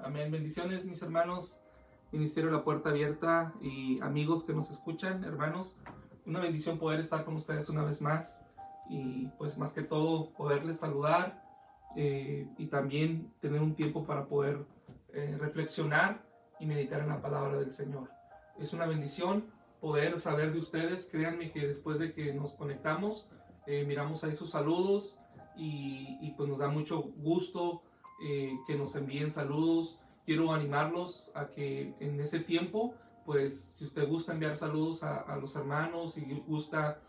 Amén. Bendiciones, mis hermanos, Ministerio de la Puerta Abierta y amigos que nos escuchan, hermanos. Una bendición poder estar con ustedes una vez más y pues más que todo poderles saludar y también tener un tiempo para poder reflexionar y meditar en la palabra del Señor. Es una bendición poder saber de ustedes. Créanme que después de que nos conectamos, miramos ahí sus saludos y pues nos da mucho gusto que nos envíen saludos. Quiero animarlos a que en ese tiempo, pues si usted gusta enviar saludos a los hermanos, si gusta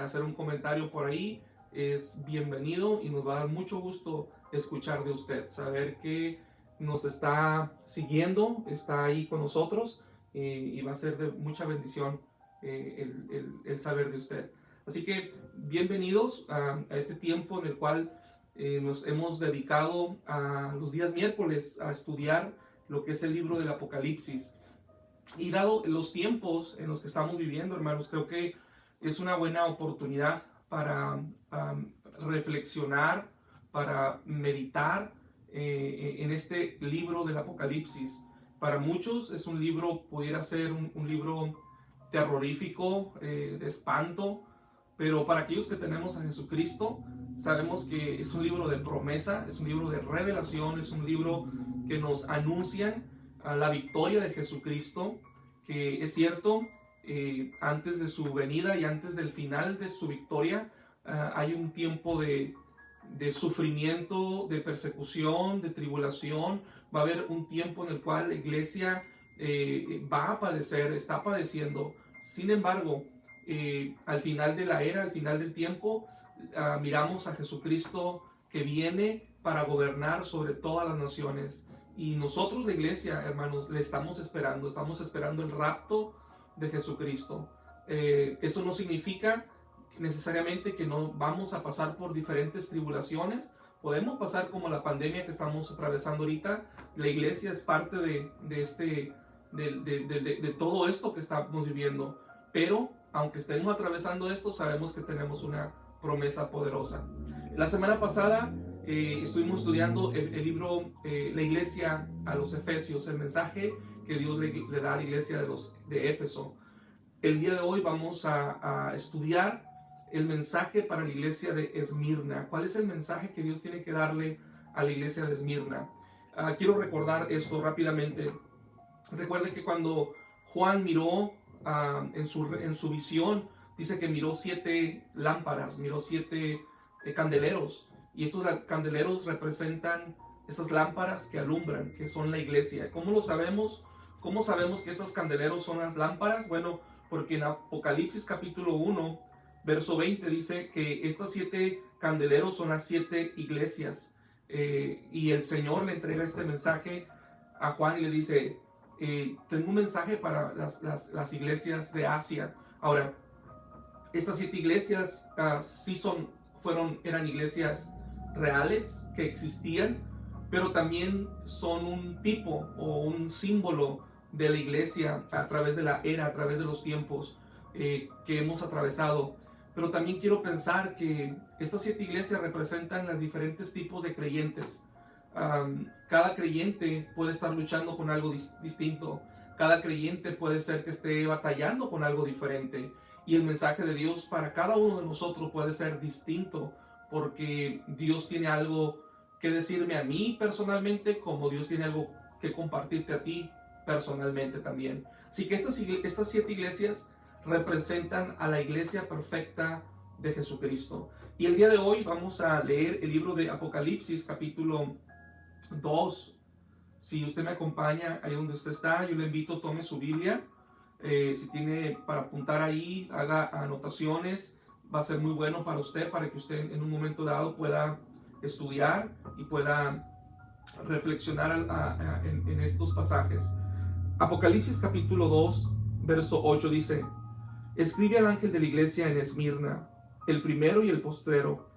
hacer un comentario por ahí, es bienvenido y nos va a dar mucho gusto escuchar de usted, saber que nos está siguiendo, está ahí con nosotros y va a ser de mucha bendición el saber de usted. Así que bienvenidos a este tiempo en el cual nos hemos dedicado a los días miércoles a estudiar lo que es el libro del Apocalipsis. Y dado los tiempos en los que estamos viviendo, hermanos, creo que es una buena oportunidad para reflexionar, para meditar en este libro del Apocalipsis. Para muchos es un libro, pudiera ser un libro terrorífico, de espanto, pero para aquellos que tenemos a Jesucristo, sabemos que es un libro de promesa, es un libro de revelación, es un libro que nos anuncia la victoria de Jesucristo, que es cierto, antes de su venida y antes del final de su victoria, hay un tiempo de sufrimiento, de persecución, de tribulación. Va a haber un tiempo en el cual la iglesia va a padecer, está padeciendo. Sin embargo, al final de la era, al final del tiempo, miramos a Jesucristo que viene para gobernar sobre todas las naciones. Y nosotros, la iglesia, hermanos, le estamos esperando el rapto de Jesucristo. Eso no significa necesariamente que no vamos a pasar por diferentes tribulaciones. Podemos pasar como la pandemia que estamos atravesando ahorita. La iglesia es parte de todo esto que estamos viviendo. Pero aunque estemos atravesando esto, sabemos que tenemos una promesa poderosa. La semana pasada estuvimos estudiando el libro La iglesia a los Efesios, el mensaje que Dios le da a la iglesia de Éfeso. El día de hoy vamos a estudiar el mensaje para la iglesia de Esmirna. ¿Cuál es el mensaje que Dios tiene que darle a la iglesia de Esmirna? Quiero recordar esto rápidamente. Recuerden que cuando Juan miró en su visión, dice que miró 7 lámparas, miró 7 candeleros. Y estos candeleros representan esas lámparas que alumbran, que son la iglesia. ¿Cómo lo sabemos? ¿Cómo sabemos que esos candeleros son las lámparas? Bueno, porque en Apocalipsis capítulo 1, verso 20 dice que estas 7 candeleros son las 7 iglesias. Y el Señor le entrega este mensaje a Juan y le dice, tengo un mensaje para las iglesias de Asia. Ahora, estas 7 iglesias sí eran iglesias reales que existían, pero también son un tipo o un símbolo de la iglesia a través de la era, a través de los tiempos que hemos atravesado. Pero también quiero pensar que estas 7 iglesias representan los diferentes tipos de creyentes. Cada creyente puede estar luchando con algo distinto. Cada creyente puede ser que esté batallando con algo diferente. Y el mensaje de Dios para cada uno de nosotros puede ser distinto, porque Dios tiene algo que decirme a mí personalmente, como Dios tiene algo que compartirte a ti personalmente también. Así que estas 7 iglesias representan a la iglesia perfecta de Jesucristo. Y el día de hoy vamos a leer el libro de Apocalipsis capítulo 2. Si usted me acompaña ahí donde usted está, yo le invito, tome su Biblia. Si tiene para apuntar ahí, haga anotaciones. Va a ser muy bueno para usted, para que usted en un momento dado pueda estudiar y pueda reflexionar en estos pasajes. Apocalipsis capítulo 2, verso 8 dice: escribe al ángel de la iglesia en Esmirna, el primero y el postrero,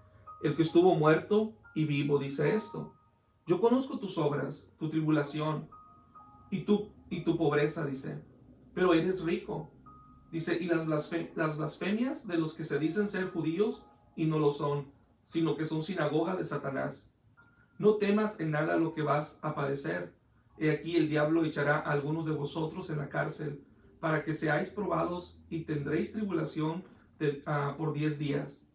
el que estuvo muerto y vivo, dice esto: yo conozco tus obras, tu tribulación y tu pobreza, dice, pero eres rico. Dice, y las blasfemias de los que se dicen ser judíos y no lo son, sino que son sinagoga de Satanás. No temas en nada lo que vas a padecer. He aquí el diablo echará a algunos de vosotros en la cárcel, para que seáis probados y tendréis tribulación por 10 días.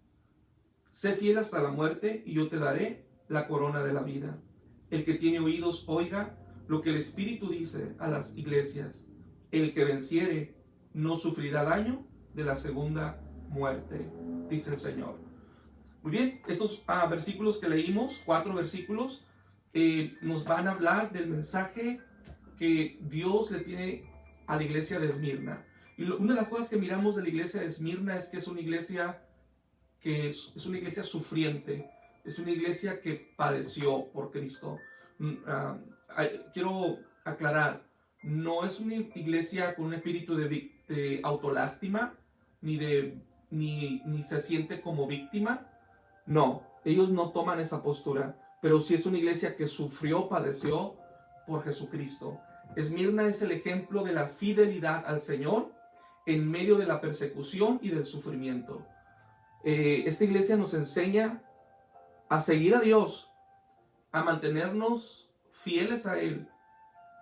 Sé fiel hasta la muerte y yo te daré la corona de la vida. El que tiene oídos oiga lo que el Espíritu dice a las iglesias. El que venciere no sufrirá daño de la segunda muerte, dice el Señor. Muy bien, estos versículos que leímos, 4 versículos, nos van a hablar del mensaje que Dios le tiene a la iglesia de Esmirna. Y una de las cosas que miramos de la iglesia de Esmirna es que es una iglesia es una iglesia sufriente, es una iglesia que padeció por Cristo. Quiero aclarar, no es una iglesia con un espíritu de autolástima, ni se siente como víctima. No, ellos no toman esa postura, pero sí es una iglesia que sufrió, padeció por Jesucristo. Esmirna es el ejemplo de la fidelidad al Señor en medio de la persecución y del sufrimiento. Esta iglesia nos enseña a seguir a Dios, a mantenernos fieles a Él,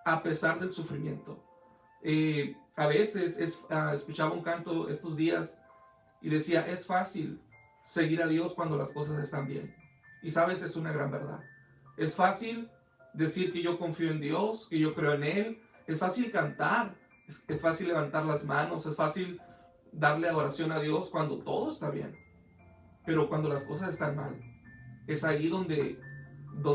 a pesar del sufrimiento. A veces escuchaba un canto estos días y decía, es fácil seguir a Dios cuando las cosas están bien. Y sabes, es una gran verdad. Es fácil decir que yo confío en Dios, que yo creo en Él. Es fácil cantar, es fácil levantar las manos, es fácil darle adoración a Dios cuando todo está bien. Pero cuando las cosas están mal, es ahí donde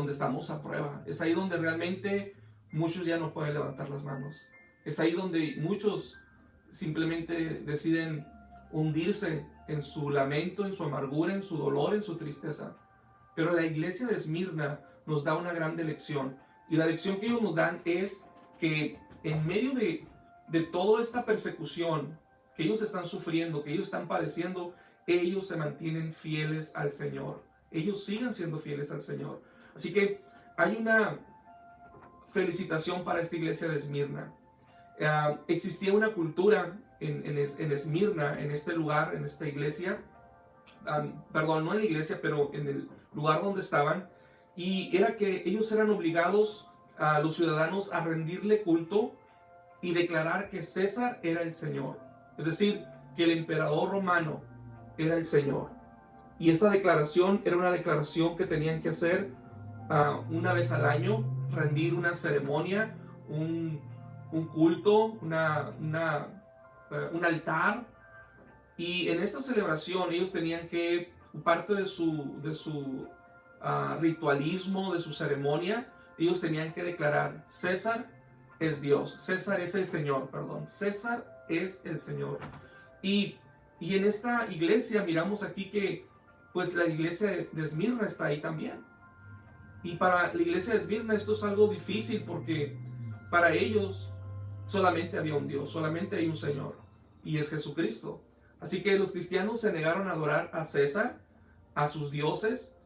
estamos a prueba. Es ahí donde realmente muchos ya no pueden levantar las manos. Es ahí donde muchos simplemente deciden hundirse en su lamento, en su amargura, en su dolor, en su tristeza. Pero la iglesia de Esmirna nos da una gran lección. Y la lección que ellos nos dan es que en medio de toda esta persecución que ellos están sufriendo, que ellos están padeciendo, ellos se mantienen fieles al Señor. Ellos siguen siendo fieles al Señor. Así que hay una felicitación para esta iglesia de Esmirna. Existía una cultura en Esmirna, en este lugar, en esta iglesia, perdón, no en la iglesia, pero en el lugar donde estaban, y era que ellos eran obligados a los ciudadanos a rendirle culto y declarar que César era el Señor, es decir, que el emperador romano era el Señor. Y esta declaración era una declaración que tenían que hacer una vez al año, rendir una ceremonia, un culto, un altar. Y en esta celebración ellos tenían que, parte de su ritualismo, de su ceremonia, ellos tenían que declarar, César es Dios, César es el Señor, perdón, César es el Señor. Y en esta iglesia miramos aquí que pues la iglesia de Esmirna está ahí también. Y para la iglesia de Esmirna esto es algo difícil porque para ellos solamente había un Dios, solamente hay un Señor, y es Jesucristo. Así que los cristianos se negaron a adorar a César, a sus dioses,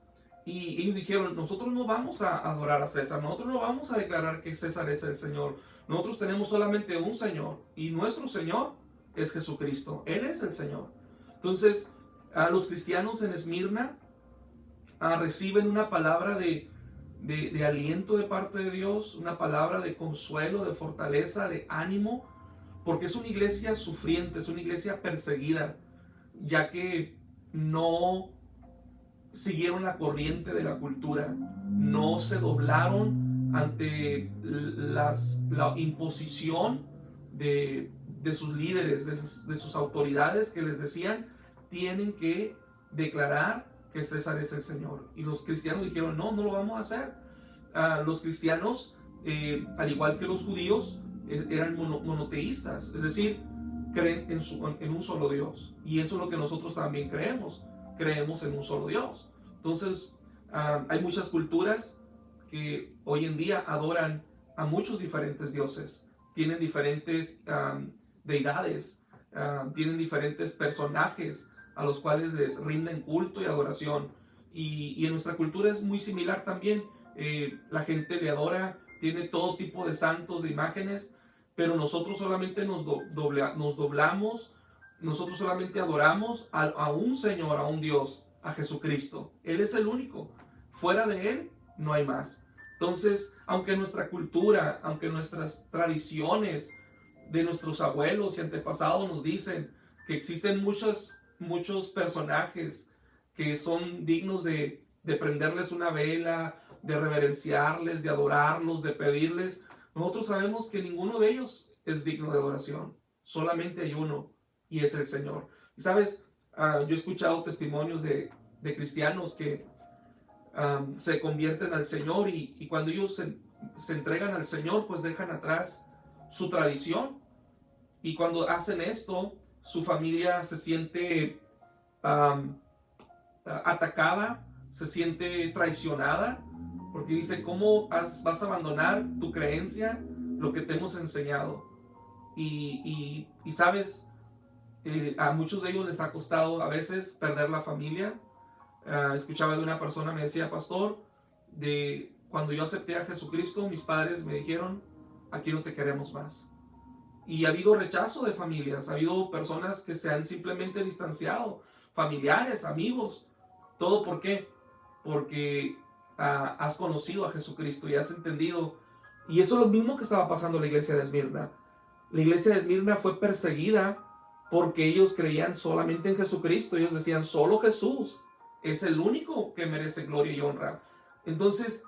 y ellos dijeron, nosotros no vamos a adorar a César, nosotros no vamos a declarar que César es el Señor, nosotros tenemos solamente un Señor, y nuestro Señor es Jesucristo, Él es el Señor. Entonces, los cristianos en Esmirna reciben una palabra de aliento de parte de Dios, una palabra de consuelo, de fortaleza, de ánimo, porque es una iglesia sufriente, es una iglesia perseguida, ya que no siguieron la corriente de la cultura, no se doblaron ante la imposición de sus líderes, de sus autoridades que les decían, tienen que declarar que César es el Señor. Y los cristianos dijeron, no lo vamos a hacer. Los cristianos, al igual que los judíos, eran monoteístas, es decir, creen en un solo Dios. Y eso es lo que nosotros también creemos en un solo Dios. Entonces, hay muchas culturas que hoy en día adoran a muchos diferentes dioses, tienen diferentes deidades, tienen diferentes personajes a los cuales les rinden culto y adoración. Y en nuestra cultura es muy similar también. La gente le adora, tiene todo tipo de santos, de imágenes, pero nosotros solamente nos doblamos, nosotros solamente adoramos a un Señor, a un Dios, a Jesucristo. Él es el único. Fuera de Él no hay más. Entonces, aunque nuestra cultura, aunque nuestras tradiciones de nuestros abuelos y antepasados nos dicen que existen muchos personajes que son dignos de prenderles una vela, de reverenciarles, de adorarlos, de pedirles, nosotros sabemos que ninguno de ellos es digno de adoración. Solamente hay uno, y es el Señor. Y sabes, yo he escuchado testimonios de cristianos que se convierten al Señor y cuando ellos se entregan al Señor, pues dejan atrás su tradición. Y cuando hacen esto, su familia se siente atacada, se siente traicionada, porque dice, ¿cómo vas a abandonar tu creencia, lo que te hemos enseñado? Y sabes, a muchos de ellos les ha costado a veces perder la familia. Escuchaba de una persona, me decía, pastor, de cuando yo acepté a Jesucristo, mis padres me dijeron, aquí no te queremos más. Y ha habido rechazo de familias, ha habido personas que se han simplemente distanciado, familiares, amigos. ¿Todo por qué? Porque has conocido a Jesucristo y has entendido. Y eso es lo mismo que estaba pasando en la iglesia de Esmirna. La iglesia de Esmirna fue perseguida porque ellos creían solamente en Jesucristo. Ellos decían, solo Jesús es el único que merece gloria y honra. Entonces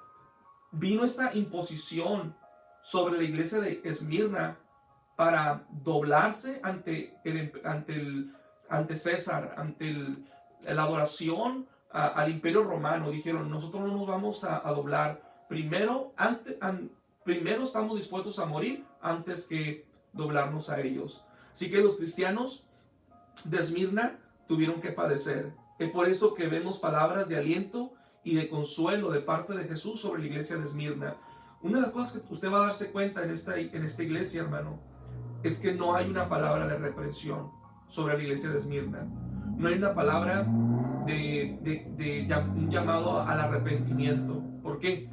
vino esta imposición sobre la iglesia de Esmirna para doblarse ante César, ante la adoración al imperio romano. Dijeron, nosotros no nos vamos a doblar. Primero estamos dispuestos a morir antes que doblarnos a ellos. Así que los cristianos de Esmirna tuvieron que padecer. Es por eso que vemos palabras de aliento y de consuelo de parte de Jesús sobre la iglesia de Esmirna. Una de las cosas que usted va a darse cuenta en esta iglesia, hermano, es que no hay una palabra de reprensión sobre la iglesia de Esmirna. No hay una palabra de un llamado al arrepentimiento. ¿Por qué?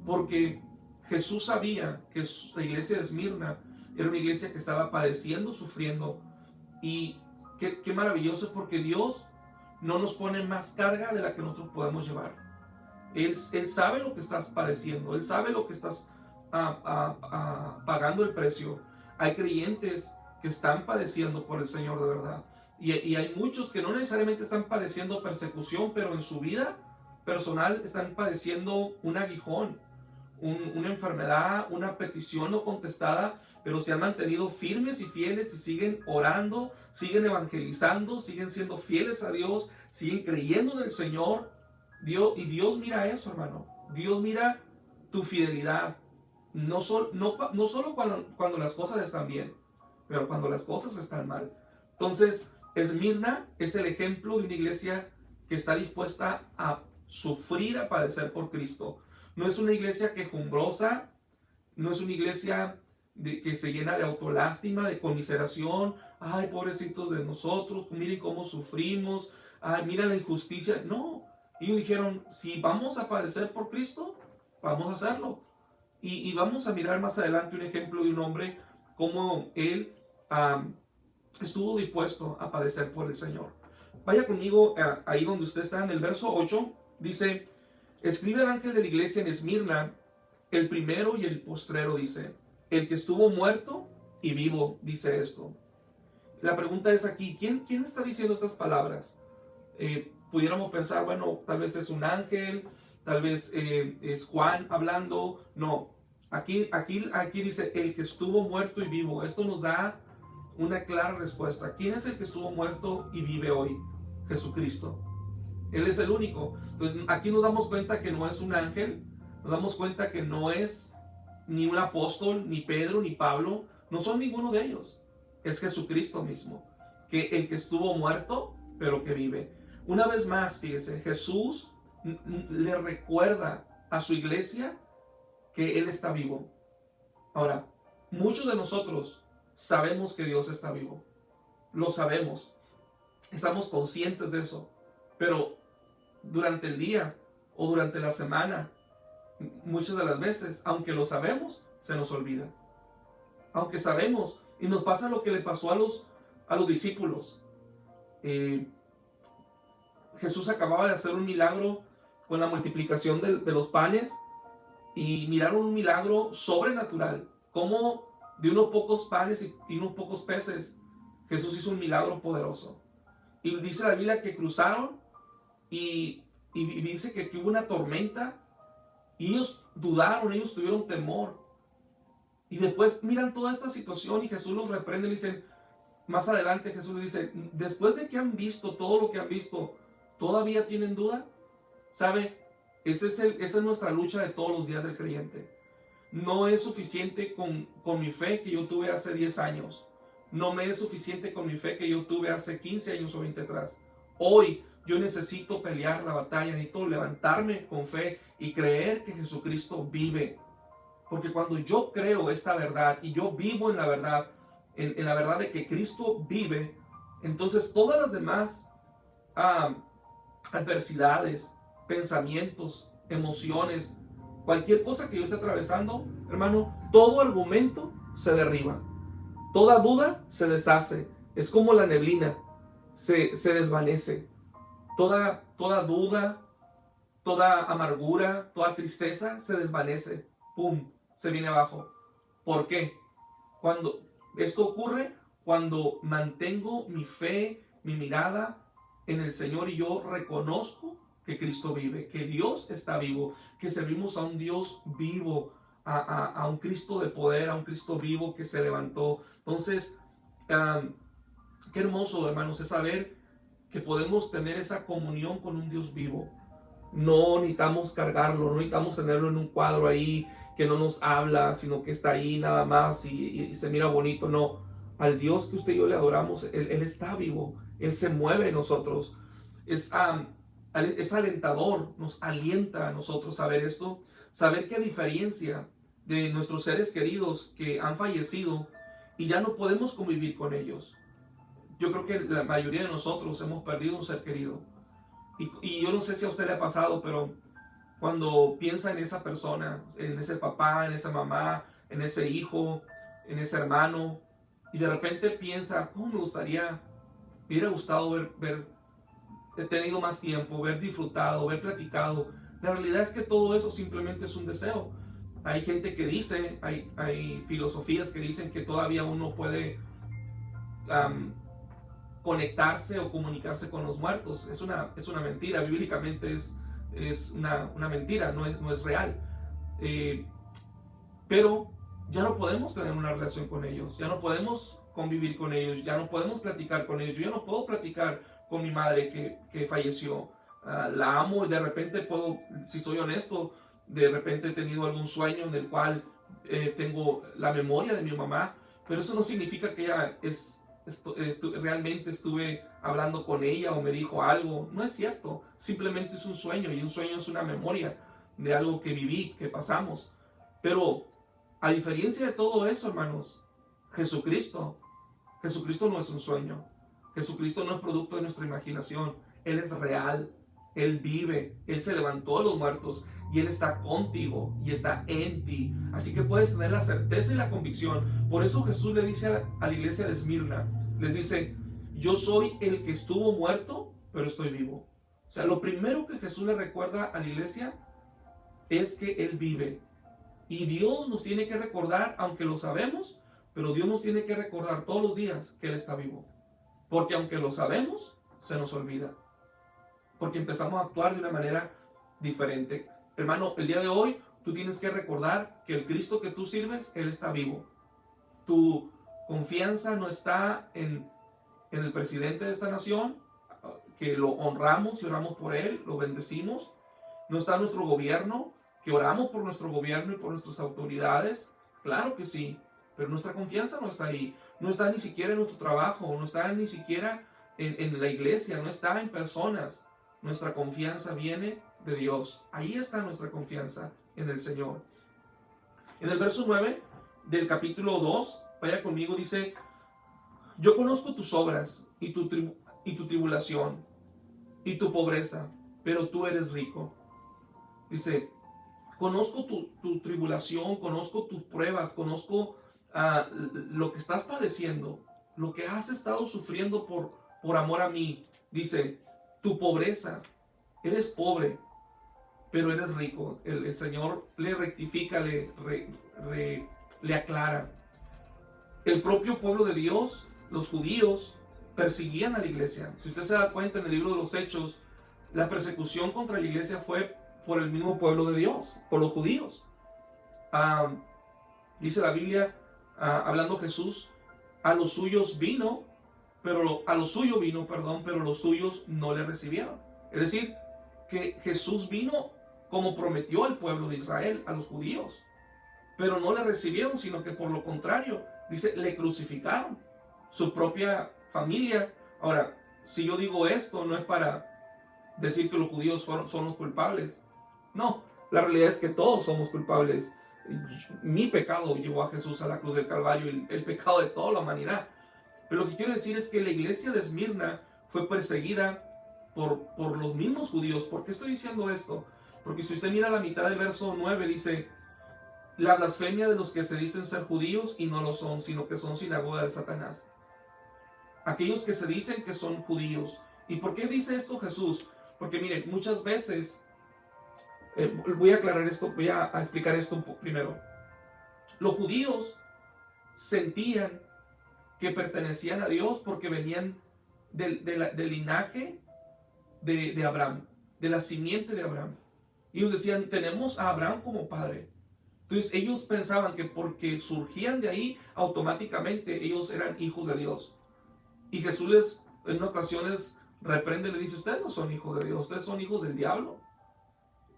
Porque Jesús sabía que la iglesia de Esmirna era una iglesia que estaba padeciendo, sufriendo. Y qué maravilloso, porque Dios no nos pone más carga de la que nosotros podemos llevar. Él sabe lo que estás padeciendo, Él sabe lo que estás pagando el precio. Hay creyentes que están padeciendo por el Señor de verdad. Y hay muchos que no necesariamente están padeciendo persecución, pero en su vida personal están padeciendo un aguijón, una enfermedad, una petición no contestada, pero se han mantenido firmes y fieles y siguen orando, siguen evangelizando, siguen siendo fieles a Dios, siguen creyendo en el Señor. Y Dios mira eso, hermano. Dios mira tu fidelidad. No solo cuando las cosas están bien, pero cuando las cosas están mal. Entonces, Esmirna es el ejemplo de una iglesia que está dispuesta a sufrir, a padecer por Cristo. No es una iglesia quejumbrosa, no es una iglesia que se llena de autolástima, de conmiseración. Ay, pobrecitos de nosotros, miren cómo sufrimos. Ay, mira la injusticia. No, ellos dijeron, si vamos a padecer por Cristo, vamos a hacerlo. Y vamos a mirar más adelante un ejemplo de un hombre como él estuvo dispuesto a padecer por el Señor. Vaya conmigo ahí donde usted está, en el verso 8, dice, escribe al ángel de la iglesia en Esmirna, el primero y el postrero, dice, el que estuvo muerto y vivo, dice esto. La pregunta es aquí, ¿quién está diciendo estas palabras? Pudiéramos pensar, bueno, tal vez es un ángel, tal vez es Juan hablando. No, aquí dice, el que estuvo muerto y vivo. Esto nos da una clara respuesta. ¿Quién es el que estuvo muerto y vive hoy? Jesucristo. Él es el único. Entonces aquí nos damos cuenta que no es un ángel, nos damos cuenta que no es ni un apóstol, ni Pedro, ni Pablo, no son ninguno de ellos. Es Jesucristo mismo, que el que estuvo muerto, pero que vive. Una vez más, fíjese, Jesús le recuerda a su iglesia que Él está vivo. Ahora, muchos de nosotros sabemos que Dios está vivo. Lo sabemos. Estamos conscientes de eso. Pero durante el día o durante la semana, muchas de las veces, aunque lo sabemos, se nos olvida. Aunque sabemos, y nos pasa lo que le pasó a los discípulos. Jesús acababa de hacer un milagro con la multiplicación de los panes y miraron un milagro sobrenatural, como de unos pocos panes y unos pocos peces, Jesús hizo un milagro poderoso. Y dice la Biblia que cruzaron y dice que hubo una tormenta y ellos dudaron, ellos tuvieron temor. Y después miran toda esta situación y Jesús los reprende y dicen, más adelante Jesús les dice, después de que han visto todo lo que han visto, ¿todavía tienen duda? ¿Sabe? Esa es nuestra lucha de todos los días del creyente. No es suficiente con mi fe que yo tuve hace 10 años. No me es suficiente con mi fe que yo tuve hace 15 años o 20 atrás. Hoy yo necesito pelear la batalla, necesito levantarme con fe y creer que Jesucristo vive. Porque cuando yo creo esta verdad y yo vivo en la verdad, en la verdad de que Cristo vive, entonces todas las demás adversidades, pensamientos, emociones, cualquier cosa que yo esté atravesando, hermano, todo argumento se derriba. Toda duda se deshace. Es como la neblina, se desvanece. Toda duda, toda amargura, toda tristeza se desvanece. ¡Pum! Se viene abajo. ¿Por qué? Cuando esto ocurre, cuando mantengo mi fe, mi mirada en el Señor y yo reconozco que Cristo vive, que Dios está vivo, que servimos a un Dios vivo, a un Cristo de poder, a un Cristo vivo que se levantó. Entonces, qué hermoso, hermanos, es saber que podemos tener esa comunión con un Dios vivo. No necesitamos cargarlo, no necesitamos tenerlo en un cuadro ahí que no nos habla, sino que está ahí nada más y se mira bonito. No, al Dios que usted y yo le adoramos, Él está vivo, Él se mueve en nosotros. Es alentador, nos alienta a nosotros saber esto, saber que a diferencia de nuestros seres queridos que han fallecido y ya no podemos convivir con ellos. Yo creo que la mayoría de nosotros hemos perdido un ser querido. Y yo no sé si a usted le ha pasado, pero cuando piensa en esa persona, en ese papá, en esa mamá, en ese hijo, en ese hermano, y de repente piensa, ¿cómo me hubiera gustado ver tenido más tiempo, ver disfrutado, ver platicado? La realidad es que todo eso simplemente es un deseo. Hay gente que dice, hay filosofías que dicen que todavía uno puede conectarse o comunicarse con los muertos. Es una mentira, bíblicamente es una mentira, no es real. Pero ya no podemos tener una relación con ellos, ya no podemos convivir con ellos, ya no podemos platicar con ellos. Yo ya no puedo platicar con mi madre que falleció. La amo y de repente puedo, si soy honesto, de repente he tenido algún sueño en el cual tengo la memoria de mi mamá, pero eso no significa que ella realmente estuve hablando con ella o me dijo algo. No es cierto, simplemente es un sueño, y un sueño es una memoria de algo que viví, que pasamos. Pero a diferencia de todo eso, hermanos, Jesucristo no es un sueño. Jesucristo no es producto de nuestra imaginación. Él es real, Él vive, Él se levantó de los muertos y Él está contigo y está en ti. Así que puedes tener la certeza y la convicción. Por eso Jesús le dice a la iglesia de Esmirna, les dice, yo soy el que estuvo muerto, pero estoy vivo. O sea, lo primero que Jesús le recuerda a la iglesia es que Él vive. Y Dios nos tiene que recordar, aunque lo sabemos, pero Dios nos tiene que recordar todos los días que Él está vivo. Porque aunque lo sabemos, se nos olvida. Porque empezamos a actuar de una manera diferente. Hermano, el día de hoy tú tienes que recordar que el Cristo que tú sirves, Él está vivo. Tu confianza no está en el presidente de esta nación, que lo honramos y oramos por él, lo bendecimos. No está en nuestro gobierno, que oramos por nuestro gobierno y por nuestras autoridades. Claro que sí, pero nuestra confianza no está ahí. No está ni siquiera en nuestro trabajo, no está ni siquiera en la iglesia, no está en personas. Nuestra confianza viene de Dios. Ahí está nuestra confianza, en el Señor. En el verso 9 del capítulo 2, vaya conmigo, dice, yo conozco tus obras y tu tribulación y tu pobreza, pero tú eres rico. Dice, conozco tu tribulación, conozco tus pruebas, conozco lo que estás padeciendo, lo que has estado sufriendo por amor a mí. Dice, tu pobreza, eres pobre, pero eres rico. El Señor le rectifica, le aclara. El propio pueblo de Dios, los judíos, perseguían a la iglesia. Si usted se da cuenta en el libro de los Hechos, la persecución contra la iglesia fue por el mismo pueblo de Dios, por los judíos. Dice la Biblia, hablando Jesús, a los suyos vino, pero los suyos no le recibieron. Es decir, que Jesús vino como prometió al pueblo de Israel, a los judíos, pero no le recibieron, sino que por lo contrario, dice, le crucificaron, su propia familia. Ahora, si yo digo esto, no es para decir que los judíos son los culpables. No, la realidad es que todos somos culpables. Mi pecado llevó a Jesús a la cruz del Calvario, el pecado de toda la humanidad. Pero lo que quiero decir es que la iglesia de Esmirna fue perseguida por los mismos judíos. ¿Por qué estoy diciendo esto? Porque si usted mira la mitad del verso 9, dice, la blasfemia de los que se dicen ser judíos y no lo son, sino que son sinagoga de Satanás. Aquellos que se dicen que son judíos. ¿Y por qué dice esto Jesús? Porque miren, muchas veces, voy a aclarar esto, voy a explicar esto primero. Los judíos sentían que pertenecían a Dios porque venían del linaje de Abraham, de la simiente de Abraham. Y ellos decían, tenemos a Abraham como padre. Entonces ellos pensaban que porque surgían de ahí, automáticamente ellos eran hijos de Dios. Y Jesús en ocasiones reprende y le dice, ustedes no son hijos de Dios, ustedes son hijos del diablo.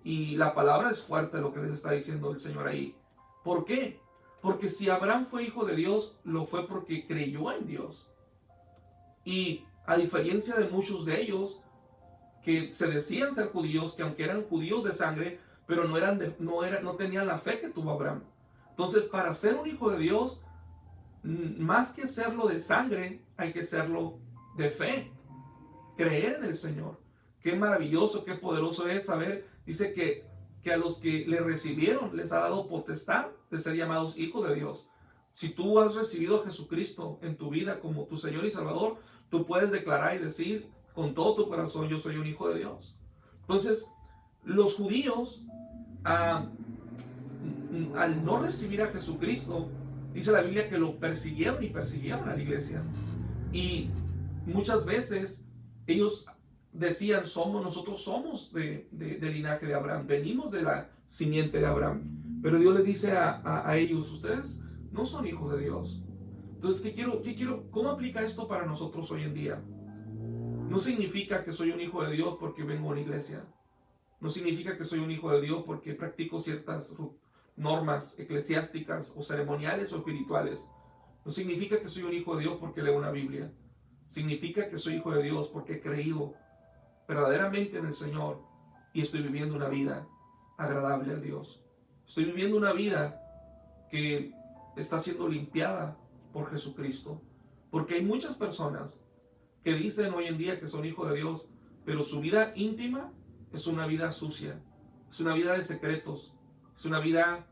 Y la palabra es fuerte lo que les está diciendo el Señor ahí. ¿Por qué? Porque si Abraham fue hijo de Dios, lo fue porque creyó en Dios. Y a diferencia de muchos de ellos, que se decían ser judíos, que aunque eran judíos de sangre, pero no tenían la fe que tuvo Abraham. Entonces, para ser un hijo de Dios, más que serlo de sangre, hay que serlo de fe. Creer en el Señor. Qué maravilloso, qué poderoso es saber. Dice que a los que le recibieron les ha dado potestad de ser llamados hijos de Dios. Si tú has recibido a Jesucristo en tu vida como tu Señor y Salvador, tú puedes declarar y decir con todo tu corazón, yo soy un hijo de Dios. Entonces, los judíos, al no recibir a Jesucristo, dice la Biblia que lo persiguieron y persiguieron a la iglesia. Y muchas veces ellos decían, nosotros somos del linaje de Abraham, venimos de la simiente de Abraham. Pero Dios les dice a ellos, ustedes no son hijos de Dios. Entonces, ¿cómo aplica esto para nosotros hoy en día? No significa que soy un hijo de Dios porque vengo a una iglesia. No significa que soy un hijo de Dios porque practico ciertas normas eclesiásticas o ceremoniales o espirituales. No significa que soy un hijo de Dios porque leo una Biblia. Significa que soy hijo de Dios porque he creído verdaderamente en el Señor y estoy viviendo una vida agradable a Dios. Estoy viviendo una vida que está siendo limpiada por Jesucristo. Porque hay muchas personas que dicen hoy en día que son hijos de Dios, pero su vida íntima es una vida sucia, es una vida de secretos, es una vida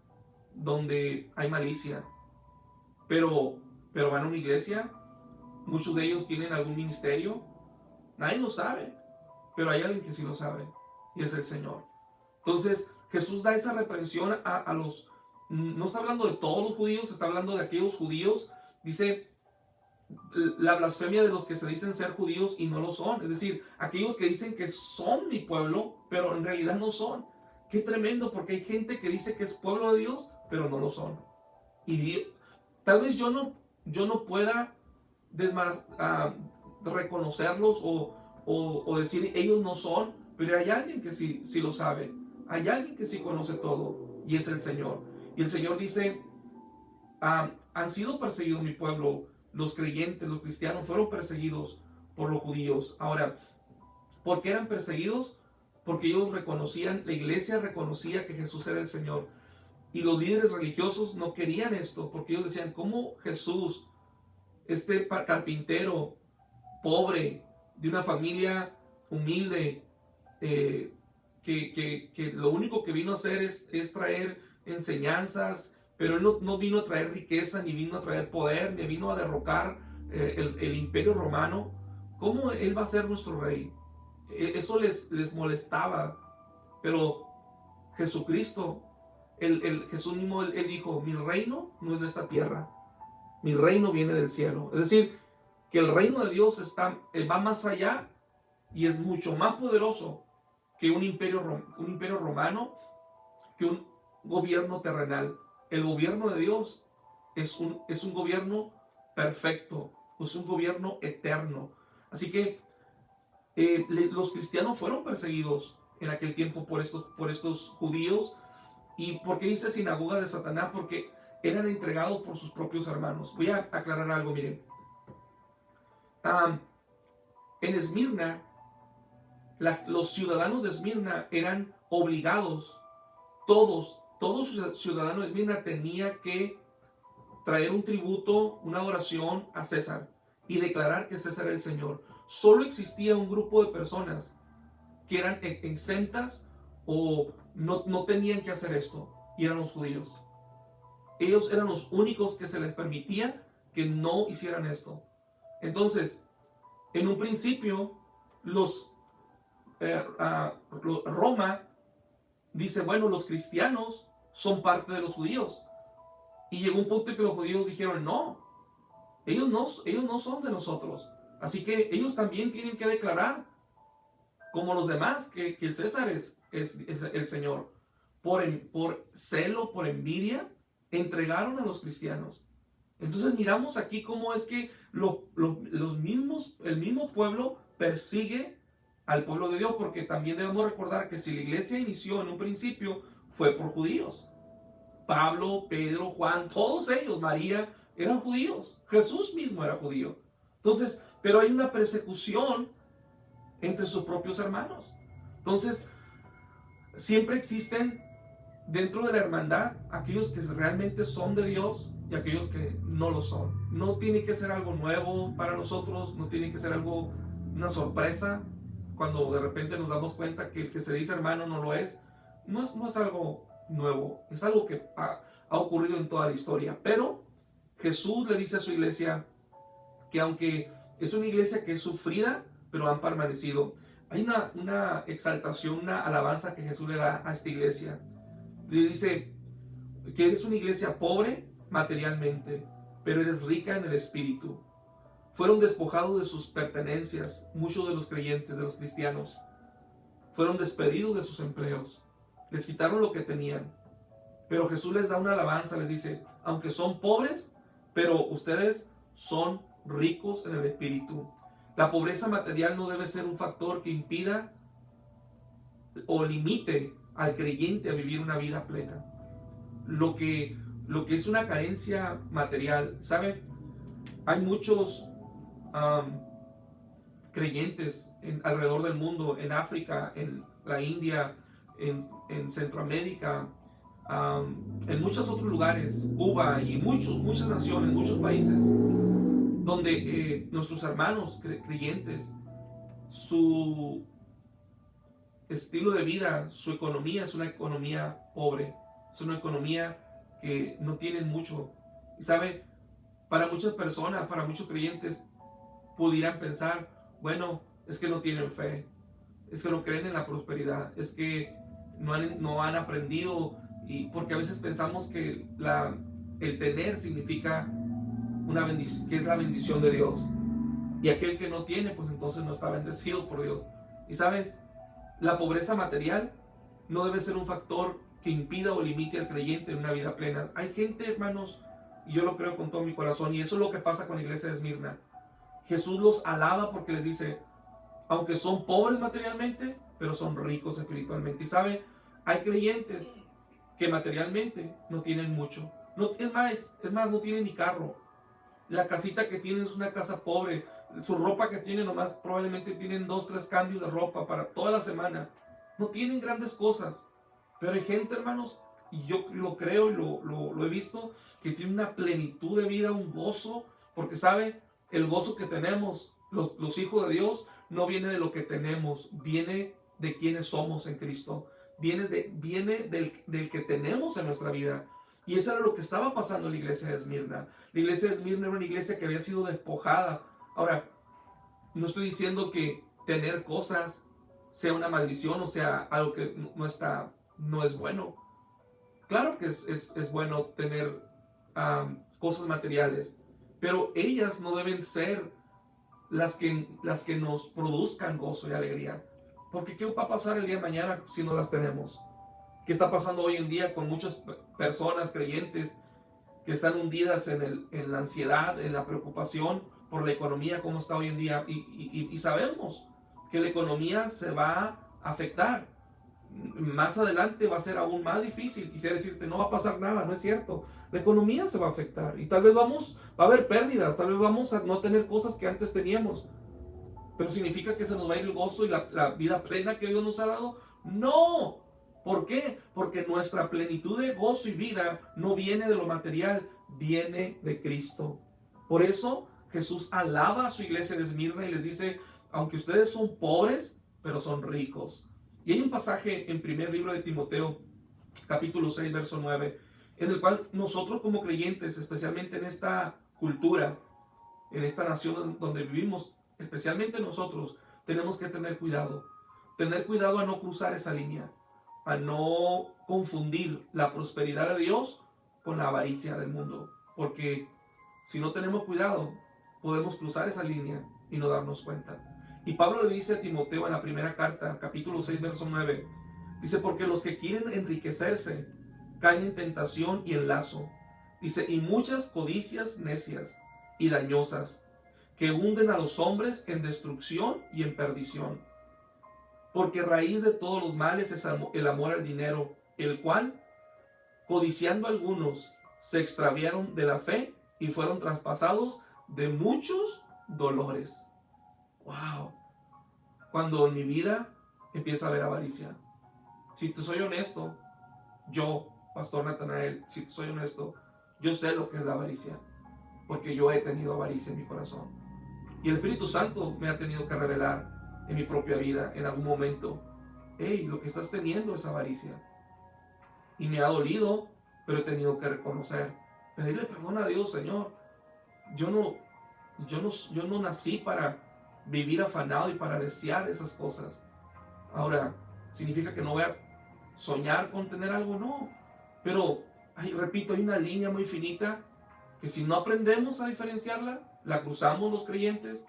donde hay malicia. Pero van a una iglesia, muchos de ellos tienen algún ministerio, nadie lo sabe, pero hay alguien que sí lo sabe, y es el Señor. Entonces, Jesús da esa reprensión a los, no está hablando de todos los judíos, está hablando de aquellos judíos, dice, la blasfemia de los que se dicen ser judíos y no lo son. Es decir, aquellos que dicen que son mi pueblo, pero en realidad no son. Qué tremendo, porque hay gente que dice que es pueblo de Dios, pero no lo son. Y tal vez yo no pueda reconocerlos o decir ellos no son, pero hay alguien que sí lo sabe. Hay alguien que sí conoce todo, y es el Señor. Y el Señor dice, han sido perseguidos mi pueblo. Los creyentes, los cristianos fueron perseguidos por los judíos. Ahora, ¿por qué eran perseguidos? Porque ellos reconocían, la iglesia reconocía que Jesús era el Señor. Y los líderes religiosos no querían esto, porque ellos decían, ¿cómo Jesús, este carpintero, pobre, de una familia humilde, que lo único que vino a hacer es traer enseñanzas, pero él no vino a traer riqueza, ni vino a traer poder, ni vino a derrocar el imperio romano? ¿Cómo él va a ser nuestro rey? Eso les molestaba. Pero Jesucristo, Jesús mismo, él dijo, mi reino no es de esta tierra, mi reino viene del cielo. Es decir, que el reino de Dios va más allá y es mucho más poderoso que un imperio romano, que un gobierno terrenal. El gobierno de Dios es un gobierno perfecto, es un gobierno eterno. Así que los cristianos fueron perseguidos en aquel tiempo por estos judíos. ¿Y por qué dice sinagoga de Satanás? Porque eran entregados por sus propios hermanos. Voy a aclarar algo, miren. En Esmirna, los ciudadanos de Esmirna eran obligados, todos ciudadanos de Esmirna tenía que traer un tributo, una oración a César y declarar que César era el Señor. Solo existía un grupo de personas que eran exentas o no tenían que hacer esto, y eran los judíos. Ellos eran los únicos que se les permitía que no hicieran esto. Entonces, en un principio, Roma dice, bueno, los cristianos son parte de los judíos. Y llegó un punto en que los judíos dijeron, no, ellos no son de nosotros. Así que ellos también tienen que declarar, como los demás, que el César es el Señor. Por celo, por envidia, entregaron a los cristianos. Entonces miramos aquí cómo es que el mismo pueblo persigue al pueblo de Dios, porque también debemos recordar que si la iglesia inició en un principio, fue por judíos. Pablo, Pedro, Juan, todos ellos, María, eran judíos. Jesús mismo era judío. Entonces, pero hay una persecución entre sus propios hermanos. Entonces, siempre existen dentro de la hermandad aquellos que realmente son de Dios y aquellos que no lo son. No tiene que ser algo nuevo para nosotros, no tiene que ser una sorpresa cuando de repente nos damos cuenta que el que se dice hermano no lo es. No es algo nuevo, es algo que ha ocurrido en toda la historia. Pero Jesús le dice a su iglesia que aunque es una iglesia que es sufrida, pero han permanecido. Hay una exaltación, una alabanza que Jesús le da a esta iglesia. Le dice que eres una iglesia pobre materialmente, pero eres rica en el espíritu. Fueron despojados de sus pertenencias, muchos de los creyentes, de los cristianos. Fueron despedidos de sus empleos. Les quitaron lo que tenían. Pero Jesús les da una alabanza, les dice, aunque son pobres, pero ustedes son ricos en el espíritu. La pobreza material no debe ser un factor que impida o limite al creyente a vivir una vida plena. Lo que es una carencia material, ¿sabe? Hay muchos creyentes alrededor del mundo, en África, en la India, en Centroamérica, en muchos otros lugares, Cuba y muchas naciones, muchos países, donde nuestros hermanos creyentes, su estilo de vida, su economía es una economía pobre, es una economía que no tienen mucho. Y sabe, para muchas personas, para muchos creyentes, pudieran pensar, bueno, es que no tienen fe, es que no creen en la prosperidad, es que no han aprendido, y porque a veces pensamos que el tener significa una bendición, que es la bendición de Dios, y aquel que no tiene, pues entonces no está bendecido por Dios. Y sabes, la pobreza material no debe ser un factor que impida o limite al creyente en una vida plena. Hay gente, hermanos, y yo lo creo con todo mi corazón, y eso es lo que pasa con la iglesia de Esmirna. Jesús los alaba porque les dice, aunque son pobres materialmente, pero son ricos espiritualmente. Y sabe, hay creyentes que materialmente no tienen mucho. Es más, no tienen ni carro. La casita que tienen es una casa pobre. Su ropa que tienen nomás probablemente tienen 2-3 cambios de ropa para toda la semana. No tienen grandes cosas. Pero hay gente, hermanos, y yo lo creo y lo he visto, que tiene una plenitud de vida, un gozo, porque sabe, el gozo que tenemos los hijos de Dios no viene de lo que tenemos, viene de quienes somos en Cristo, viene del que tenemos en nuestra vida. Y eso era lo que estaba pasando en la iglesia de Esmirna. La iglesia de Esmirna era una iglesia que había sido despojada. Ahora, no estoy diciendo que tener cosas sea una maldición o sea algo que no está no es bueno. Claro que es bueno tener cosas materiales, pero ellas no deben ser las que nos produzcan gozo y alegría. Porque ¿qué va a pasar el día de mañana si no las tenemos? ¿Qué está pasando hoy en día con muchas personas creyentes que están hundidas en la ansiedad, en la preocupación por la economía, como está hoy en día? Y sabemos que la economía se va a afectar. Más adelante va a ser aún más difícil. Quisiera decirte, no va a pasar nada, no es cierto. La economía se va a afectar y tal vez va a haber pérdidas, tal vez vamos a no tener cosas que antes teníamos. Pero ¿significa que se nos va a ir el gozo y la vida plena que Dios nos ha dado? No. ¿Por qué? Porque nuestra plenitud de gozo y vida no viene de lo material, viene de Cristo. Por eso Jesús alaba a su iglesia de Esmirna y les dice, aunque ustedes son pobres, pero son ricos. Y hay un pasaje en primer libro de Timoteo, capítulo 6, verso 9, en el cual nosotros como creyentes, especialmente en esta cultura, en esta nación donde vivimos, especialmente nosotros, tenemos que tener cuidado a no cruzar esa línea, a no confundir la prosperidad de Dios con la avaricia del mundo, porque si no tenemos cuidado, podemos cruzar esa línea y no darnos cuenta. Y Pablo le dice a Timoteo en la primera carta, capítulo 6, verso 9, dice, porque los que quieren enriquecerse caen en tentación y en lazo, dice, y muchas codicias necias y dañosas, que hunden a los hombres en destrucción y en perdición. Porque raíz de todos los males es el amor al dinero, el cual, codiciando algunos, se extraviaron de la fe y fueron traspasados de muchos dolores. ¡Wow! Cuando en mi vida empieza a haber avaricia. Si te soy honesto, yo, Pastor Natanael, si te soy honesto, yo sé lo que es la avaricia, porque yo he tenido avaricia en mi corazón. Y el Espíritu Santo me ha tenido que revelar en mi propia vida en algún momento, hey, lo que estás teniendo es avaricia. Y me ha dolido, pero he tenido que reconocer, pedirle perdón a Dios, Señor. Yo no nací para vivir afanado y para desear esas cosas. Ahora, ¿significa que no voy a soñar con tener algo? No. Pero, repito, hay una línea muy finita que si no aprendemos a diferenciarla, la cruzamos los creyentes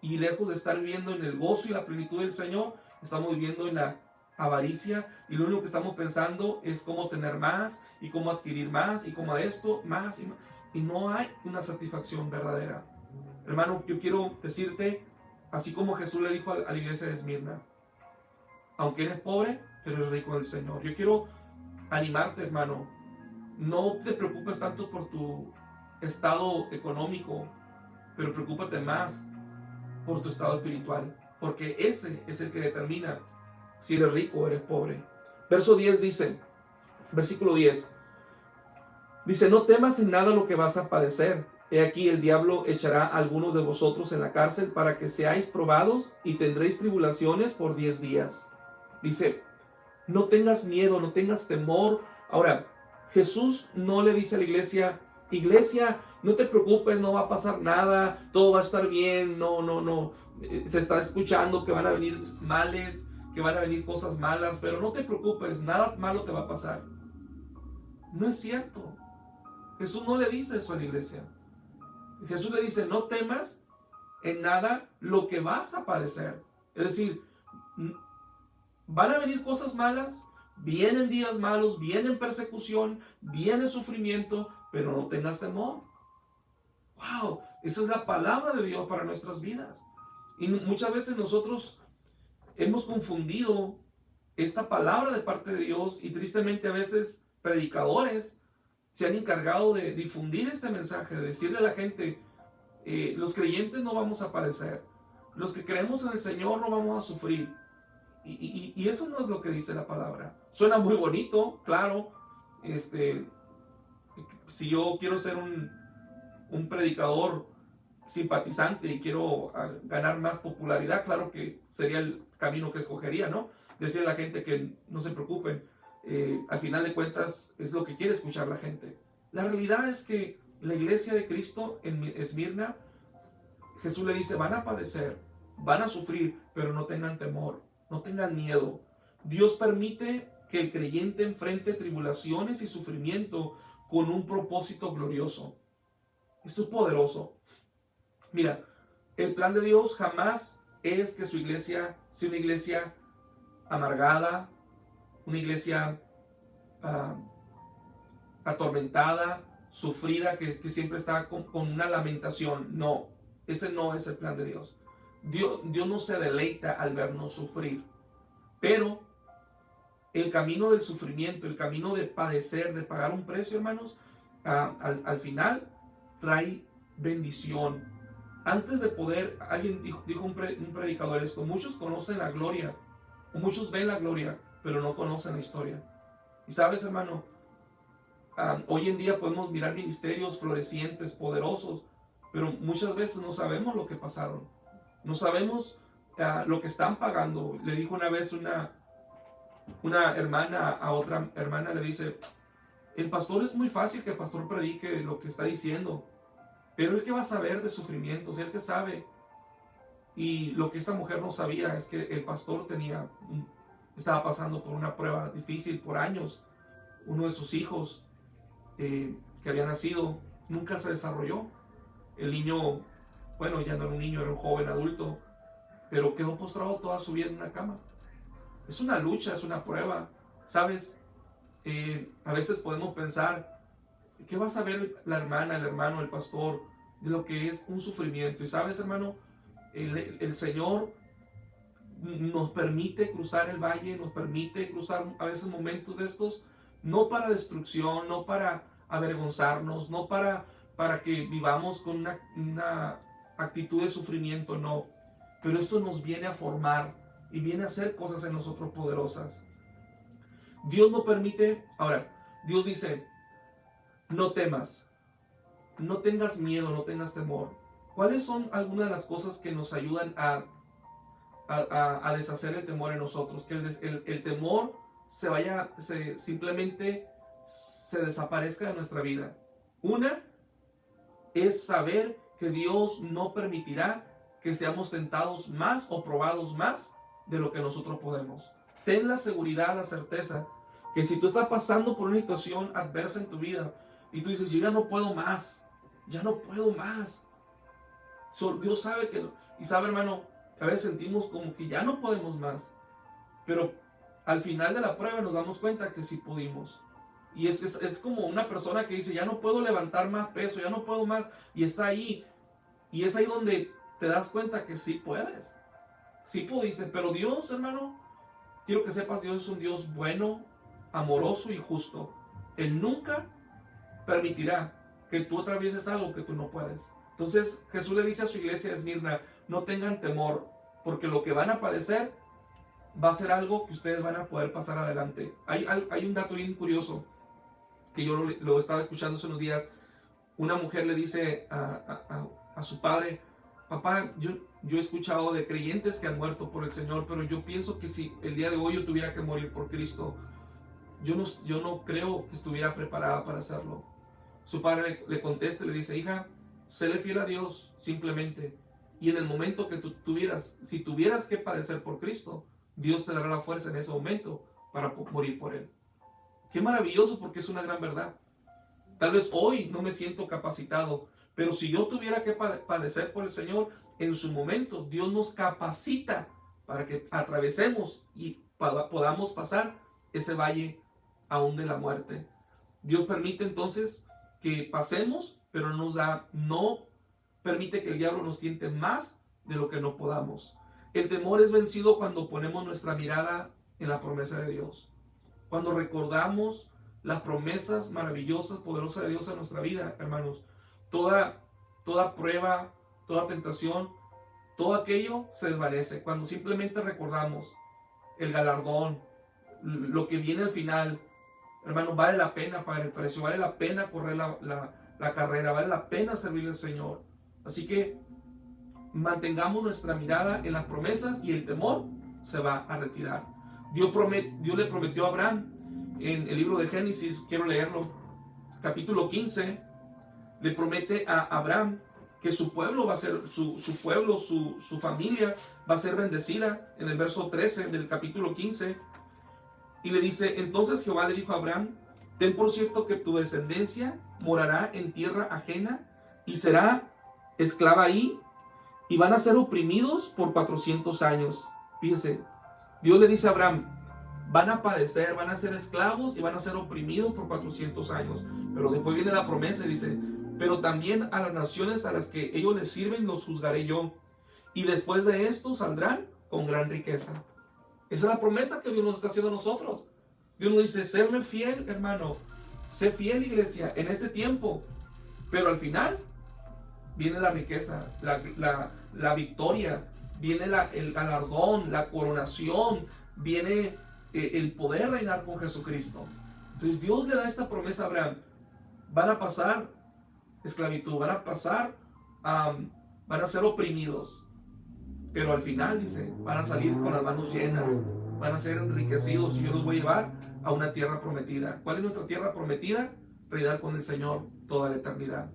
y lejos de estar viviendo en el gozo y la plenitud del Señor, estamos viviendo en la avaricia y lo único que estamos pensando es cómo tener más y cómo adquirir más y cómo esto, más y más. Y no hay una satisfacción verdadera. Hermano, yo quiero decirte, así como Jesús le dijo a la iglesia de Esmirna, aunque eres pobre, pero eres rico en el Señor. Yo quiero animarte, hermano, no te preocupes tanto por tu estado económico, pero preocúpate más por tu estado espiritual, porque ese es el que determina si eres rico o eres pobre. Verso 10 dice, versículo 10, dice, no temas en nada lo que vas a padecer. He aquí el diablo echará a algunos de vosotros en la cárcel para que seáis probados y tendréis tribulaciones por 10 días. Dice, no tengas miedo, no tengas temor. Ahora, Jesús no le dice a la iglesia, no te preocupes, no va a pasar nada, todo va a estar bien, no. Se está escuchando que van a venir males, que van a venir cosas malas, pero no te preocupes, nada malo te va a pasar. No es cierto. Jesús no le dice eso a la iglesia. Jesús le dice, no temas en nada lo que vas a padecer. Es decir, van a venir cosas malas, vienen días malos, vienen persecución, viene sufrimiento, pero no tengas temor. ¡Wow! Esa es la palabra de Dios para nuestras vidas. Y muchas veces nosotros hemos confundido esta palabra de parte de Dios y tristemente a veces predicadores se han encargado de difundir este mensaje, de decirle a la gente, los creyentes no vamos a padecer, los que creemos en el Señor no vamos a sufrir. Y eso no es lo que dice la palabra. Suena muy bonito, claro. Si yo quiero ser un predicador simpatizante y quiero ganar más popularidad, claro que sería el camino que escogería, ¿no? Decirle a la gente que no se preocupen. Al final de cuentas es lo que quiere escuchar la gente. La realidad es que la iglesia de Cristo en Esmirna, Jesús le dice, van a padecer, van a sufrir, pero no tengan temor, no tengan miedo. Dios permite que el creyente enfrente tribulaciones y sufrimiento con un propósito glorioso. Esto es poderoso. Mira, el plan de Dios jamás es que su iglesia sea una iglesia amargada, una iglesia atormentada, sufrida, que siempre está con una lamentación. No, ese no es el plan de Dios. Dios no se deleita al vernos sufrir, pero el camino del sufrimiento, el camino de padecer, de pagar un precio, hermanos, al final trae bendición. Antes de poder, alguien dijo un predicador esto: muchos conocen la gloria, o muchos ven la gloria, pero no conocen la historia. Y sabes, hermano, hoy en día podemos mirar ministerios florecientes, poderosos, pero muchas veces no sabemos lo que pasaron. No sabemos lo que están pagando. Le dijo una vez una hermana a otra hermana, le dice: el pastor, es muy fácil que el pastor predique lo que está diciendo, pero él que va a saber de sufrimientos, él que sabe. Y lo que esta mujer no sabía es que el pastor estaba pasando por una prueba difícil por años. Uno de sus hijos que había nacido nunca se desarrolló. El niño, bueno, ya no era un niño, era un joven adulto, pero quedó postrado toda su vida en una cama. Es una lucha, es una prueba, ¿sabes? A veces podemos pensar: ¿qué va a saber la hermana, el hermano, el pastor de lo que es un sufrimiento? Y sabes, hermano, el Señor nos permite cruzar el valle, nos permite cruzar a veces momentos de estos, no para destrucción, no para avergonzarnos, no para que vivamos con una actitud de sufrimiento, no. Pero esto nos viene a formar y viene a hacer cosas en nosotros poderosas. Dios no permite. Ahora, Dios dice: no temas, no tengas miedo, no tengas temor. ¿Cuáles son algunas de las cosas que nos ayudan a deshacer el temor en nosotros? Que el temor simplemente se desaparezca de nuestra vida. Una es saber que Dios no permitirá que seamos tentados más o probados más de lo que nosotros podemos. Ten la seguridad, la certeza que si tú estás pasando por una situación adversa en tu vida y tú dices: yo ya no puedo más, Dios sabe que no. Y sabe, hermano, a veces sentimos como que ya no podemos más, pero al final de la prueba nos damos cuenta que sí pudimos. Y es como una persona que dice: ya no puedo levantar más peso, ya no puedo más, y está ahí. Y es ahí donde te das cuenta que sí puedes, sí pudiste. Pero Dios, hermano, quiero que sepas, Dios es un Dios bueno, amoroso y justo. Él nunca permitirá que tú atravieses algo que tú no puedes. Entonces Jesús le dice a su iglesia de Esmirna: no tengan temor, porque lo que van a padecer va a ser algo que ustedes van a poder pasar adelante. Hay un dato bien curioso que yo lo estaba escuchando hace unos días. Una mujer le dice a su padre: papá, yo he escuchado de creyentes que han muerto por el Señor, pero yo pienso que si el día de hoy yo tuviera que morir por Cristo, yo no creo que estuviera preparada para hacerlo. Su padre le contesta y le dice: hija, séle fiel a Dios simplemente, y en el momento que si tuvieras que padecer por Cristo, Dios te dará la fuerza en ese momento para morir por Él. Qué maravilloso, porque es una gran verdad. Tal vez hoy no me siento capacitado, pero si yo tuviera que padecer por el Señor, en su momento Dios nos capacita para que atravesemos y podamos pasar ese valle aún de la muerte. Dios permite entonces que pasemos, pero no permite que el diablo nos tiente más de lo que no podamos. El temor es vencido cuando ponemos nuestra mirada en la promesa de Dios. Cuando recordamos las promesas maravillosas, poderosas de Dios en nuestra vida, hermanos, toda prueba, toda tentación, todo aquello se desvanece. Cuando simplemente recordamos el galardón, lo que viene al final, hermanos, vale la pena pagar el precio, vale la pena correr la carrera, vale la pena servirle al Señor. Así que mantengamos nuestra mirada en las promesas y el temor se va a retirar. Dios le prometió a Abraham en el libro de Génesis, quiero leerlo, capítulo 15, le promete a Abraham que su pueblo va a ser, su familia va a ser bendecida. En el verso 13 del capítulo 15 Y le dice, entonces Jehová le dijo a Abraham, ten por cierto que tu descendencia morará en tierra ajena y será esclava ahí, y van a ser oprimidos por 400 años. Fíjese, Dios le dice a Abraham, van a padecer, van a ser esclavos y van a ser oprimidos por 400 años. Pero después viene la promesa y dice, pero también a las naciones a las que ellos les sirven los juzgaré yo, y después de esto saldrán con gran riqueza. Esa es la promesa que Dios nos está haciendo a nosotros. Dios nos dice, séme fiel, hermano, sé fiel, iglesia, en este tiempo, pero al final viene la riqueza, la victoria, viene el galardón, la coronación, viene el poder reinar con Jesucristo. Entonces Dios le da esta promesa a Abraham. Van a pasar esclavitud, van a pasar, van a ser oprimidos, pero al final dice, van a salir con las manos llenas, van a ser enriquecidos y yo los voy a llevar a una tierra prometida. ¿Cuál es nuestra tierra prometida? Reinar con el Señor toda la eternidad.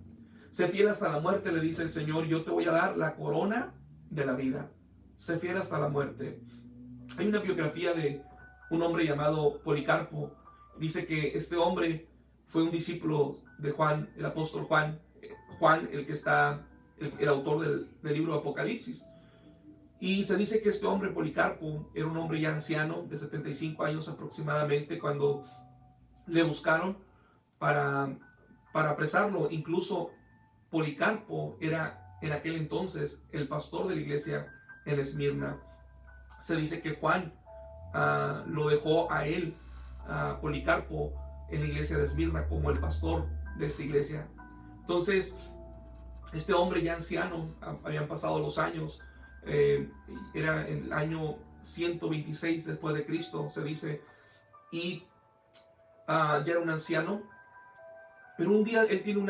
Sé fiel hasta la muerte, le dice el Señor, yo te voy a dar la corona de la vida. Sé fiel hasta la muerte. Hay una biografía de un hombre llamado Policarpo. Dice que este hombre fue un discípulo de Juan, el apóstol Juan, el que está, el autor del libro de Apocalipsis. Y se dice que este hombre, Policarpo, era un hombre ya anciano, de 75 años aproximadamente, cuando le buscaron para apresarlo. Incluso Policarpo era en aquel entonces el pastor de la iglesia en Esmirna. Se dice que Juan lo dejó a él, a Policarpo, en la iglesia de Esmirna como el pastor de esta iglesia. Entonces, este hombre ya anciano, habían pasado los años, era en el año 126 después de Cristo, se dice, y ya era un anciano, pero un día él tiene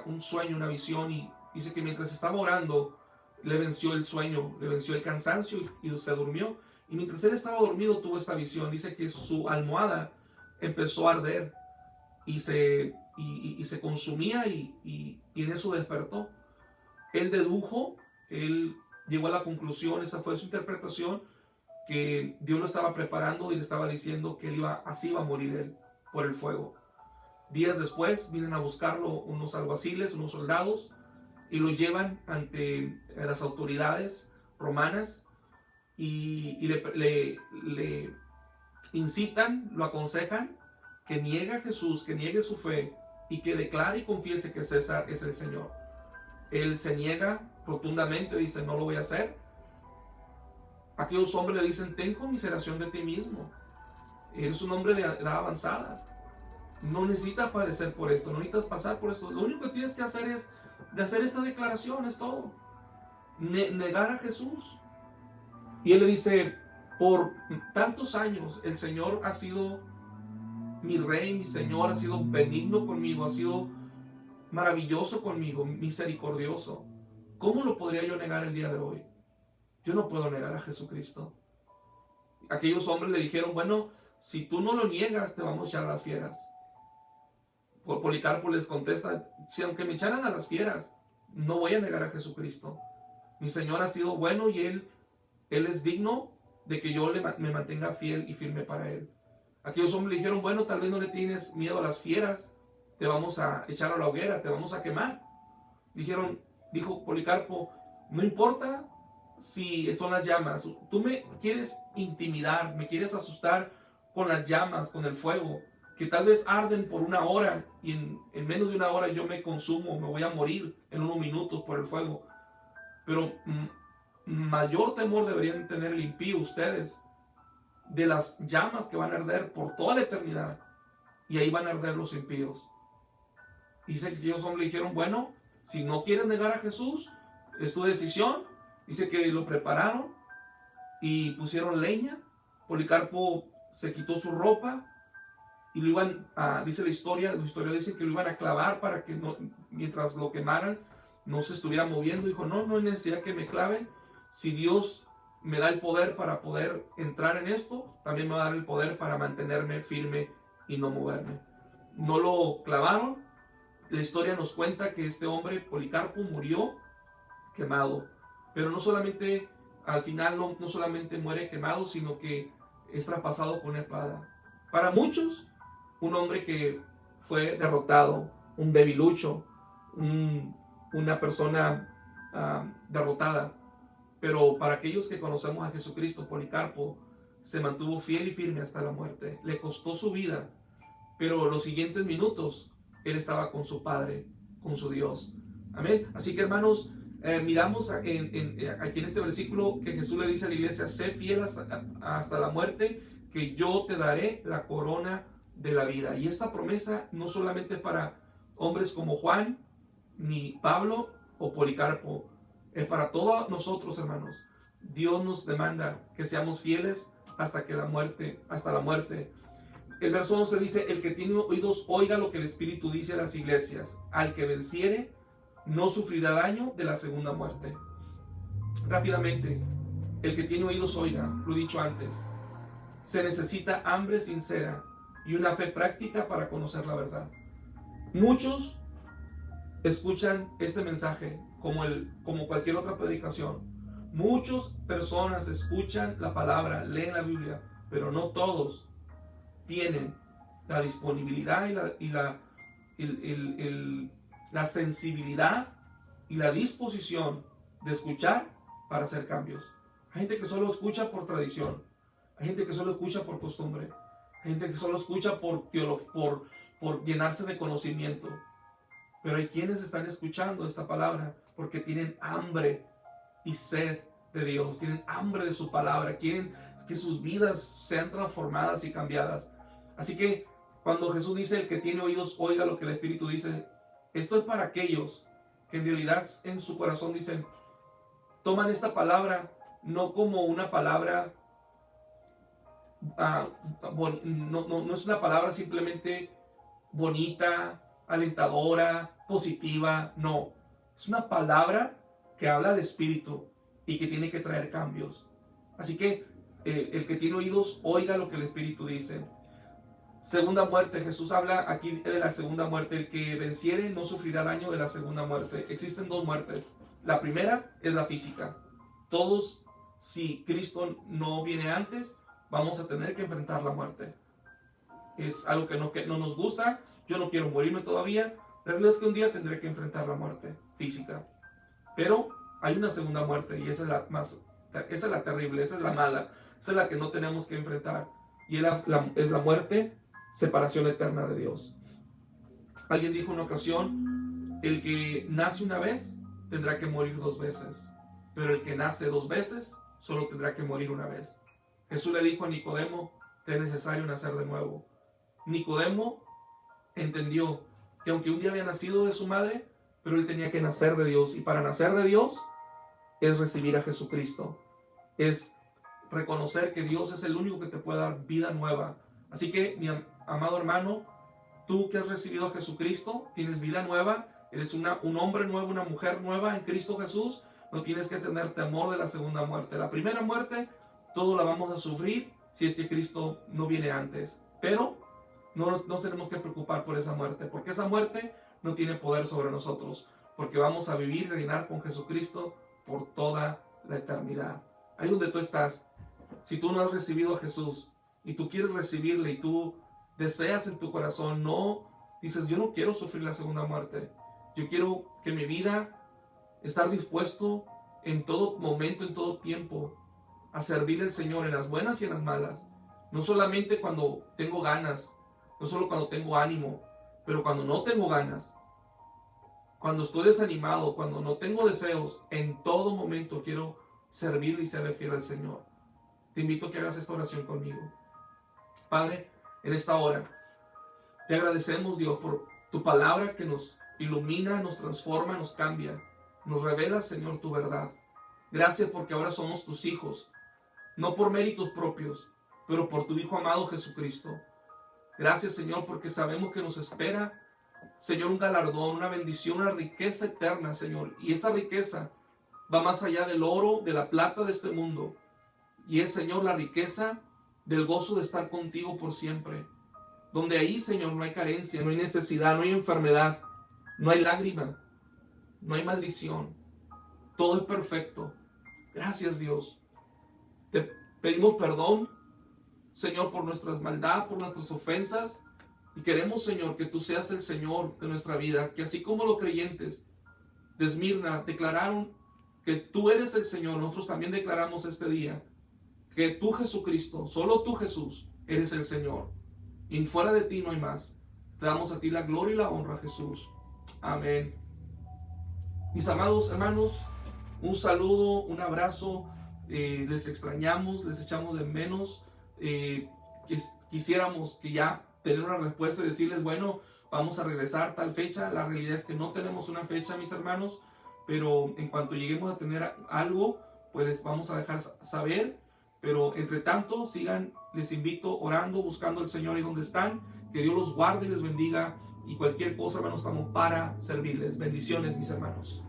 un sueño, una visión, y dice que mientras estaba orando, le venció el sueño, le venció el cansancio y se durmió. Y mientras él estaba dormido tuvo esta visión. Dice que su almohada empezó a arder y se consumía y en eso despertó. Él dedujo, él llegó a la conclusión, esa fue su interpretación, que Dios lo estaba preparando y le estaba diciendo que así iba a morir él por el fuego. Días después vienen a buscarlo unos alguaciles, unos soldados, y lo llevan ante las autoridades romanas y le incitan, lo aconsejan que niegue a Jesús, que niegue su fe y que declare y confiese que César es el Señor. Él se niega rotundamente, dice, no lo voy a hacer. Aquellos hombres le dicen, ten conmiseración de ti mismo, eres un hombre de edad avanzada, no necesitas padecer por esto, no necesitas pasar por esto, lo único que tienes que hacer es de hacer esta declaración, es todo, negar a Jesús. Y él le dice, por tantos años el Señor ha sido mi rey, mi Señor, ha sido benigno conmigo, ha sido maravilloso conmigo, misericordioso. ¿Cómo lo podría yo negar el día de hoy? Yo no puedo negar a Jesucristo. Aquellos hombres le dijeron, bueno, si tú no lo niegas, te vamos a echar a las fieras. Policarpo les contesta, si aunque me echaran a las fieras, no voy a negar a Jesucristo. Mi Señor ha sido bueno y Él es digno de que yo me mantenga fiel y firme para Él. Aquellos hombres le dijeron, bueno, tal vez no le tienes miedo a las fieras, te vamos a echar a la hoguera, te vamos a quemar. Dijo Policarpo, no importa si son las llamas, tú me quieres intimidar, me quieres asustar con las llamas, con el fuego, que tal vez arden por una hora y en menos de una hora yo me consumo, me voy a morir en unos minutos por el fuego. Pero mayor temor deberían tener el impío ustedes de las llamas que van a arder por toda la eternidad, y ahí van a arder los impíos. Dice que ellos hombres dijeron, bueno, si no quieres negar a Jesús, es tu decisión. Dice que lo prepararon y pusieron leña. Policarpo se quitó su ropa y lo iban a, dice la historia dice que lo iban a clavar para que no, mientras lo quemaran no se estuviera moviendo. Dijo, no hay necesidad que me claven. Si Dios me da el poder para poder entrar en esto, también me va a dar el poder para mantenerme firme y no moverme. No lo clavaron. La historia nos cuenta que este hombre, Policarpo, murió quemado. Pero no solamente, al final no solamente muere quemado, sino que es traspasado con una espada. Para muchos, un hombre que fue derrotado, un debilucho, una persona derrotada. Pero para aquellos que conocemos a Jesucristo, Policarpo se mantuvo fiel y firme hasta la muerte. Le costó su vida, pero los siguientes minutos él estaba con su Padre, con su Dios. Amén. Así que, hermanos, miramos aquí en este versículo que Jesús le dice a la iglesia: sé fiel hasta la muerte, que yo te daré la corona de la vida. Y esta promesa no solamente para hombres como Juan, ni Pablo o Policarpo, es para todos nosotros, hermanos. Dios nos demanda que seamos fieles hasta la muerte. El verso 11 dice: el que tiene oídos oiga lo que el Espíritu dice a las iglesias. Al que venciere no sufrirá daño de la segunda muerte. Rápidamente, el que tiene oídos oiga, lo he dicho antes. Se necesita hambre sincera y una fe práctica para conocer la verdad. Muchos escuchan este mensaje como cualquier otra predicación. Muchas personas escuchan la palabra, leen la Biblia, pero no todos tienen la disponibilidad y la sensibilidad y la disposición de escuchar para hacer cambios. Hay gente que solo escucha por tradición, hay gente que solo escucha por costumbre, hay gente que solo escucha por llenarse de conocimiento. Pero hay quienes están escuchando esta palabra porque tienen hambre y sed de Dios, tienen hambre de su palabra, quieren que sus vidas sean transformadas y cambiadas. Así que cuando Jesús dice: el que tiene oídos oiga lo que el Espíritu dice, esto es para aquellos que en realidad en su corazón dicen, toman esta palabra no como una palabra, no es una palabra simplemente bonita, alentadora, positiva, no. Es una palabra que habla del Espíritu y que tiene que traer cambios. Así que el que tiene oídos oiga lo que el Espíritu dice. Segunda muerte, Jesús habla aquí de la segunda muerte. El que venciere no sufrirá daño de la segunda muerte. Existen dos muertes. La primera es la física. Todos, si Cristo no viene antes, vamos a tener que enfrentar la muerte. Es algo que no nos gusta. Yo no quiero morirme todavía. La realidad es que un día tendré que enfrentar la muerte física. Pero hay una segunda muerte, y esa es la terrible, esa es la mala, esa es la que no tenemos que enfrentar. Y es la muerte, separación eterna de Dios. Alguien dijo en una ocasión: el que nace una vez tendrá que morir dos veces, pero el que nace dos veces solo tendrá que morir una vez. Jesús le dijo a Nicodemo: te es necesario nacer de nuevo. Nicodemo entendió que aunque un día había nacido de su madre, pero él tenía que nacer de Dios, y para nacer de Dios es recibir a Jesucristo, es reconocer que Dios es el único que te puede dar vida nueva. Así que, mi amado hermano, tú que has recibido a Jesucristo, tienes vida nueva, eres un hombre nuevo, una mujer nueva en Cristo Jesús. No tienes que tener temor de la segunda muerte. La primera muerte, todos la vamos a sufrir si es que Cristo no viene antes, pero no nos tenemos que preocupar por esa muerte, porque esa muerte no tiene poder sobre nosotros, porque vamos a vivir y reinar con Jesucristo por toda la eternidad. Ahí donde tú estás, si tú no has recibido a Jesús y tú quieres recibirle y tú deseas en tu corazón, no dices: yo no quiero sufrir la segunda muerte, yo quiero que mi vida, estar dispuesto en todo momento, en todo tiempo, a servir al Señor en las buenas y en las malas, no solamente cuando tengo ganas, no solo cuando tengo ánimo, pero cuando no tengo ganas, cuando estoy desanimado, cuando no tengo deseos, en todo momento quiero servirle y serle fiel al Señor. Te invito a que hagas esta oración conmigo. Padre, en esta hora, te agradecemos, Dios, por tu palabra que nos ilumina, nos transforma, nos cambia, nos revela, Señor, tu verdad. Gracias porque ahora somos tus hijos, no por méritos propios, pero por tu Hijo amado Jesucristo. Gracias, Señor, porque sabemos que nos espera, Señor, un galardón, una bendición, una riqueza eterna, Señor. Y esta riqueza va más allá del oro, de la plata de este mundo. Y es, Señor, la riqueza del gozo de estar contigo por siempre. Donde ahí, Señor, no hay carencia, no hay necesidad, no hay enfermedad, no hay lágrima, no hay maldición. Todo es perfecto. Gracias, Dios. Te pedimos perdón Señor, por nuestras maldad, por nuestras ofensas. Y queremos, Señor, que tú seas el Señor de nuestra vida, que así como los creyentes de Esmirna declararon que tú eres el Señor, nosotros también declaramos este día que tú, Jesucristo, solo tú, Jesús, eres el Señor. Y fuera de ti no hay más. Te damos a ti la gloria y la honra, Jesús. Amén. Mis amados hermanos, un saludo, un abrazo. Les extrañamos, les echamos de menos. Quisiéramos que ya tener una respuesta y decirles, bueno, vamos a regresar tal fecha. La realidad es que no tenemos una fecha, mis hermanos, pero en cuanto lleguemos a tener algo, pues les vamos a dejar saber. Pero entre tanto, sigan, les invito, orando, buscando al Señor ahí donde están. Que Dios los guarde y les bendiga. Y cualquier cosa, hermanos, estamos para servirles. Bendiciones, mis hermanos.